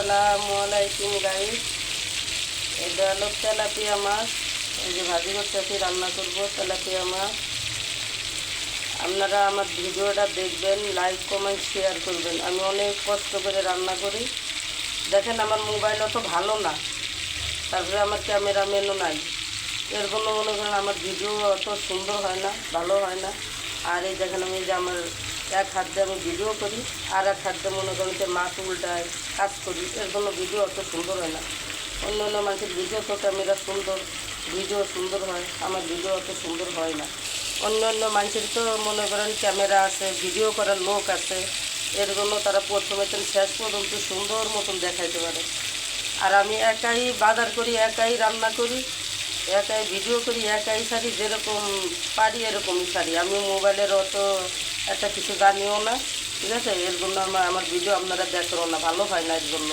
আসসালামু আলাইকুম গাইস। এটা হলো তেলাপিয়া মাছ। এই যে ভাজি করতেছি, রান্না করব তেলাপিয়া মাছ। আপনারা আমার ভিডিওটা দেখবেন, লাইক কমেন্ট শেয়ার করবেন। আমি অনেক কষ্ট করে রান্না করি। দেখেন আমার মোবাইল অত ভালো না, তারপরে আমার ক্যামেরাম্যানও নাই। এর জন্য মনে করেন আমার ভিডিও অত সুন্দর হয় না, ভালো হয় না। আর এই দেখেন আমি যে আমার এক হাত দিয়ে আমি ভিডিও করি, আর এক হাত দিয়ে মনে করেন যে মাছ উল্টায় কাজ করি, এর জন্য ভিডিও অত সুন্দর হয় না। অন্য অন্য মানুষের ভিডিও তো ক্যামেরা সুন্দর, ভিডিও সুন্দর হয়, আমার ভিডিও অত সুন্দর হয় না। অন্য অন্য মানুষের তো মনে করেন ক্যামেরা আছে, ভিডিও করার লোক আছে, এর জন্য তারা প্রথমে শেষ পর্যন্ত সুন্দর মতন দেখাইতে পারে। আর আমি একাই বাজার করি, একাই রান্না করি, একাই ভিডিও করি, একাই সারি, যেরকম পারি এরকমই সারি। আমি মোবাইলের অত একটা কিছু জানিও না, ঠিক আছে? এর জন্য আমার ভিডিও আপনারা দেখো না, ভালো হয় না এর জন্য।